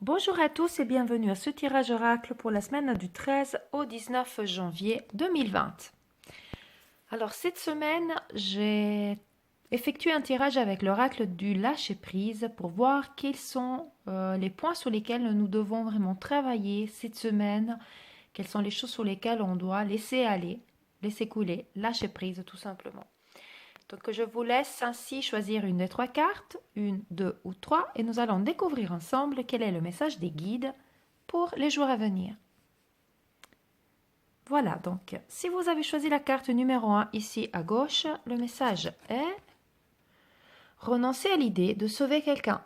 Bonjour à tous et bienvenue à ce tirage oracle pour la semaine du 13 au 19 janvier 2020. Alors cette semaine, j'ai effectué un tirage avec l'oracle du lâcher-prise pour voir quels sont les points sur lesquels nous devons vraiment travailler cette semaine, quelles sont les choses sur lesquelles on doit laisser aller, laisser couler, lâcher prise tout simplement. Donc je vous laisse ainsi choisir une des trois cartes, une, deux ou trois, et nous allons découvrir ensemble quel est le message des guides pour les jours à venir. Voilà, donc si vous avez choisi la carte numéro 1 ici à gauche, le message est renoncer à l'idée de sauver quelqu'un.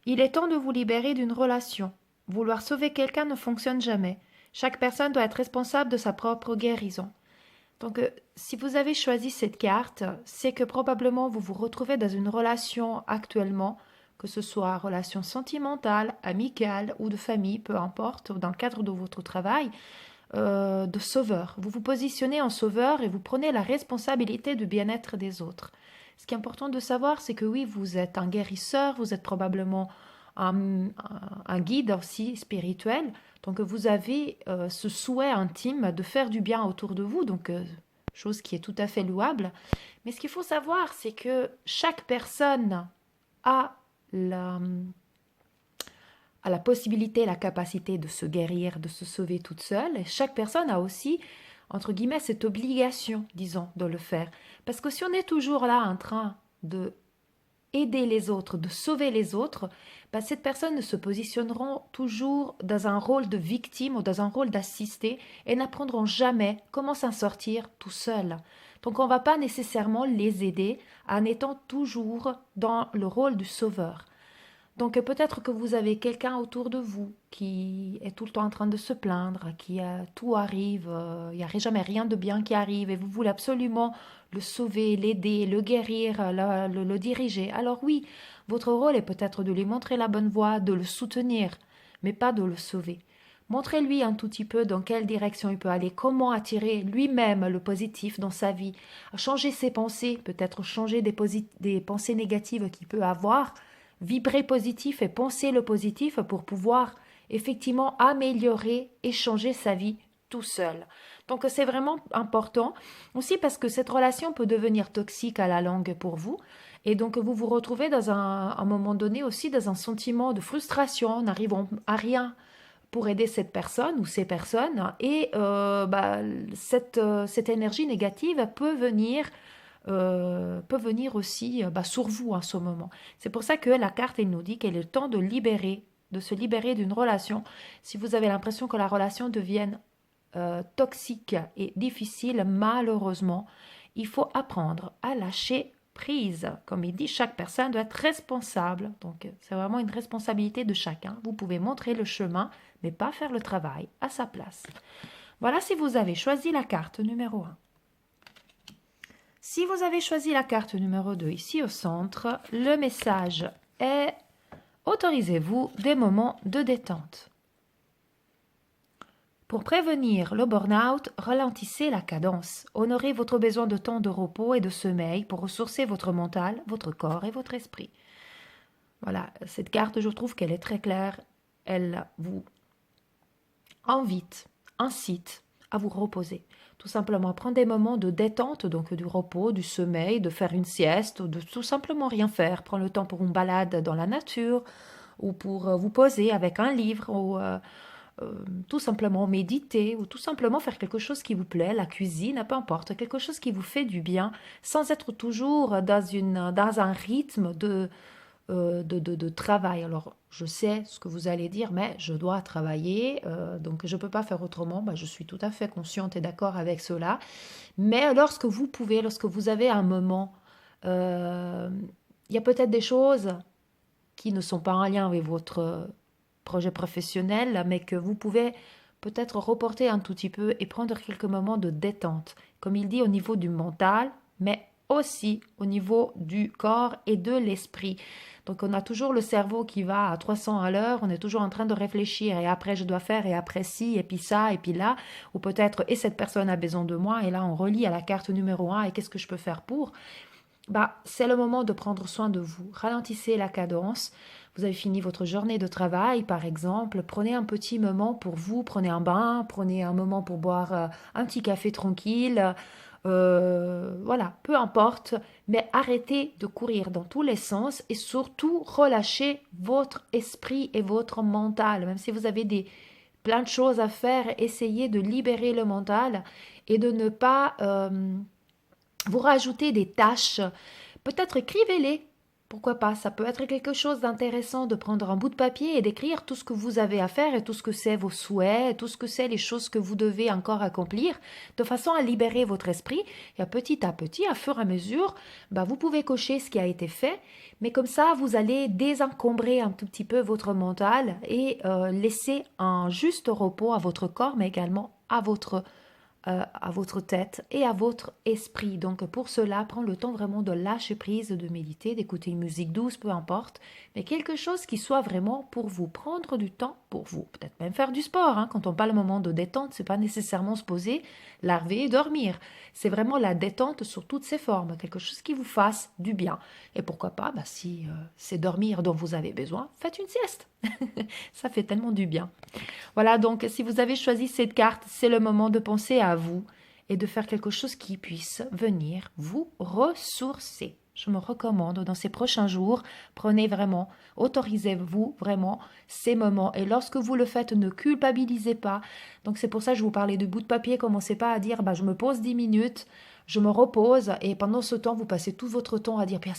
Il est temps de vous libérer d'une relation. Vouloir sauver quelqu'un ne fonctionne jamais. Chaque personne doit être responsable de sa propre guérison. Donc, si vous avez choisi cette carte, c'est que probablement vous vous retrouvez dans une relation actuellement, que ce soit relation sentimentale, amicale ou de famille, peu importe, dans le cadre de votre travail, de sauveur. Vous vous positionnez en sauveur et vous prenez la responsabilité du bien-être des autres. Ce qui est important de savoir, c'est que oui, vous êtes un guérisseur, vous êtes probablement un guide aussi spirituel. Donc vous avez ce souhait intime de faire du bien autour de vous, donc chose qui est tout à fait louable. Mais ce qu'il faut savoir, c'est que chaque personne a la, a la possibilité, la capacité de se guérir, de se sauver toute seule. Et chaque personne a aussi, entre guillemets, cette obligation, disons, de le faire. Parce que si on est toujours là en train de aider les autres, de sauver les autres, ben cette personne se positionneront toujours dans un rôle de victime ou dans un rôle d'assisté et n'apprendront jamais comment s'en sortir tout seul. Donc on ne va pas nécessairement les aider en étant toujours dans le rôle du sauveur. Donc peut-être que vous avez quelqu'un autour de vous qui est tout le temps en train de se plaindre, tout arrive, il n'y a jamais rien de bien qui arrive et vous voulez absolument le sauver, l'aider, le guérir, le diriger. Alors oui, votre rôle est peut-être de lui montrer la bonne voie, de le soutenir, mais pas de le sauver. Montrez-lui un tout petit peu dans quelle direction il peut aller, comment attirer lui-même le positif dans sa vie, changer ses pensées, peut-être changer des pensées négatives qu'il peut avoir, vibrer positif et penser le positif pour pouvoir effectivement améliorer et changer sa vie tout seul. Donc c'est vraiment important aussi parce que cette relation peut devenir toxique à la longue pour vous et donc vous vous retrouvez dans un moment donné aussi dans un sentiment de frustration, n'arrivant à rien pour aider cette personne ou ces personnes et cette énergie négative peut venir aussi sur vous en ce moment. C'est pour ça que la carte elle nous dit qu'il est temps de se libérer d'une relation. Si vous avez l'impression que la relation devienne toxique et difficile, malheureusement, il faut apprendre à lâcher prise. Comme il dit, chaque personne doit être responsable. Donc, c'est vraiment une responsabilité de chacun. Vous pouvez montrer le chemin, mais pas faire le travail à sa place. Voilà si vous avez choisi la carte numéro 1. Si vous avez choisi la carte numéro 2 ici au centre, le message est « Autorisez-vous des moments de détente ». Pour prévenir le burn-out, ralentissez la cadence. Honorez votre besoin de temps de repos et de sommeil pour ressourcer votre mental, votre corps et votre esprit. Voilà, cette carte, je trouve qu'elle est très claire. Elle vous incite à vous reposer. Tout simplement prendre des moments de détente, donc du repos, du sommeil, de faire une sieste, ou de tout simplement rien faire. Prendre le temps pour une balade dans la nature, ou pour vous poser avec un livre, ou tout simplement méditer, ou tout simplement faire quelque chose qui vous plaît, la cuisine, peu importe, quelque chose qui vous fait du bien, sans être toujours dans un rythme de travail. Alors, je sais ce que vous allez dire, mais je dois travailler, donc je ne peux pas faire autrement. Je suis tout à fait consciente et d'accord avec cela. Mais lorsque vous pouvez, lorsque vous avez un moment, il y a peut-être des choses qui ne sont pas en lien avec votre projet professionnel, mais que vous pouvez peut-être reporter un tout petit peu et prendre quelques moments de détente. Comme il dit, au niveau du mental, mais aussi au niveau du corps et de l'esprit. Donc on a toujours le cerveau qui va à 300 à l'heure, on est toujours en train de réfléchir et après je dois faire et après ci et puis ça et puis là, ou peut-être et cette personne a besoin de moi et là on relie à la carte numéro 1 et qu'est-ce que je peux faire pour. c'est le moment de prendre soin de vous. Ralentissez la cadence. Vous avez fini votre journée de travail, par exemple. Prenez un petit moment pour vous. Prenez un bain. Prenez un moment pour boire un petit café tranquille. Voilà, peu importe. Mais arrêtez de courir dans tous les sens et surtout relâchez votre esprit et votre mental. Même si vous avez plein de choses à faire, essayez de libérer le mental et de ne pas vous rajouter des tâches. Peut-être écrivez-les. Pourquoi pas? Ça peut être quelque chose d'intéressant de prendre un bout de papier et d'écrire tout ce que vous avez à faire et tout ce que c'est vos souhaits, tout ce que c'est les choses que vous devez encore accomplir, de façon à libérer votre esprit. Et à petit, à fur et à mesure, vous pouvez cocher ce qui a été fait, mais comme ça, vous allez désencombrer un tout petit peu votre mental et laisser un juste repos à votre corps, mais également à votre tête et à votre esprit. Donc pour cela, prendre le temps vraiment de lâcher prise, de méditer, d'écouter une musique douce, peu importe, mais quelque chose qui soit vraiment pour vous. Prendre du temps pour vous. Peut-être même faire du sport. Quand on parle moment de détente, c'est pas nécessairement se poser, larver et dormir. C'est vraiment la détente sur toutes ses formes. Quelque chose qui vous fasse du bien. Et pourquoi pas, si c'est dormir dont vous avez besoin, faites une sieste. Ça fait tellement du bien. Voilà, donc si vous avez choisi cette carte, c'est le moment de penser à vous et de faire quelque chose qui puisse venir vous ressourcer. Je me recommande dans ces prochains jours, prenez vraiment, autorisez-vous vraiment ces moments. Et lorsque vous le faites, ne culpabilisez pas. Donc c'est pour ça que je vous parlais de bout de papier. Commencez pas à dire, je me pose 10 minutes, je me repose. Et pendant ce temps, vous passez tout votre temps à dire, puis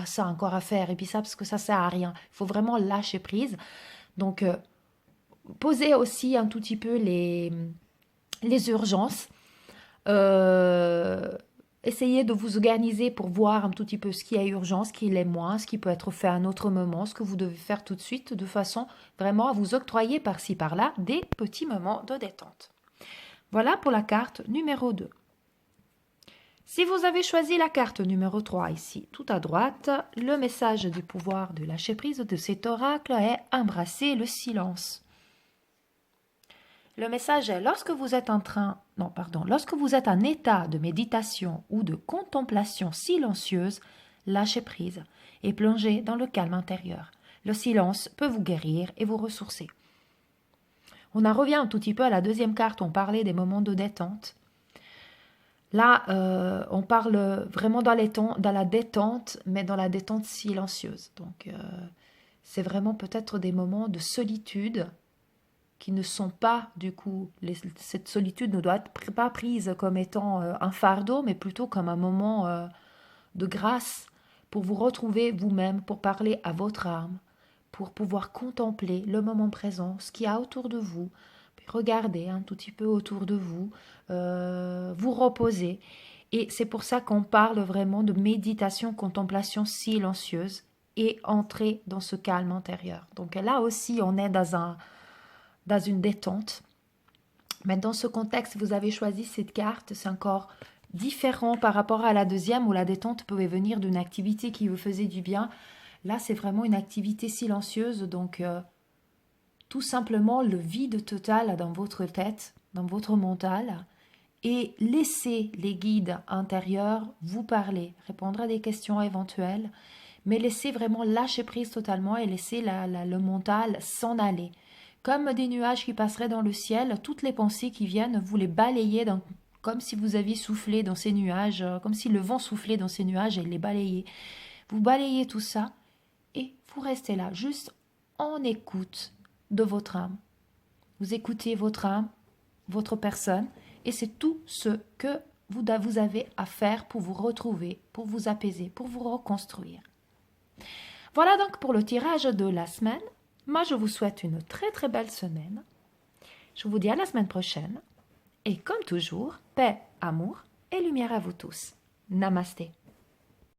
ça encore à faire. Et puis ça, parce que ça sert à rien. Il faut vraiment lâcher prise. Donc, posez aussi un tout petit peu les urgences. Essayez de vous organiser pour voir un tout petit peu ce qui est urgent, ce qui l'est moins, ce qui peut être fait à un autre moment, ce que vous devez faire tout de suite, de façon vraiment à vous octroyer par-ci par-là des petits moments de détente. Voilà pour la carte numéro 2. Si vous avez choisi la carte numéro 3 ici, tout à droite, le message du pouvoir de lâcher prise de cet oracle est « Embrasser le silence ». Le message est lorsque vous êtes lorsque vous êtes en état de méditation ou de contemplation silencieuse, lâchez prise et plongez dans le calme intérieur. Le silence peut vous guérir et vous ressourcer. On en revient un tout petit peu à la deuxième carte, on parlait des moments de détente. Là, on parle vraiment dans la détente, mais dans la détente silencieuse. Donc, c'est vraiment peut-être des moments de solitude qui ne sont pas, du coup, cette solitude ne doit être pas prise comme étant un fardeau, mais plutôt comme un moment de grâce pour vous retrouver vous-même, pour parler à votre âme, pour pouvoir contempler le moment présent, ce qu'il y a autour de vous, puis regarder un tout petit peu autour de vous, vous reposer. Et c'est pour ça qu'on parle vraiment de méditation, contemplation silencieuse et entrer dans ce calme intérieur. Donc là aussi, on est dans une détente. Mais dans ce contexte, vous avez choisi cette carte, c'est encore différent par rapport à la deuxième où la détente pouvait venir d'une activité qui vous faisait du bien. Là, c'est vraiment une activité silencieuse, donc tout simplement le vide total dans votre tête, dans votre mental, et laissez les guides intérieurs vous parler, répondre à des questions éventuelles, mais laissez vraiment lâcher prise totalement et laissez le mental s'en aller. Comme des nuages qui passeraient dans le ciel, toutes les pensées qui viennent, vous les balayez comme si vous aviez soufflé dans ces nuages, comme si le vent soufflait dans ces nuages et les balayait. Vous balayez tout ça et vous restez là, juste en écoute de votre âme. Vous écoutez votre âme, votre personne, et c'est tout ce que vous avez à faire pour vous retrouver, pour vous apaiser, pour vous reconstruire. Voilà donc pour le tirage de la semaine. Moi, je vous souhaite une très très belle semaine. Je vous dis à la semaine prochaine. Et comme toujours, paix, amour et lumière à vous tous. Namasté.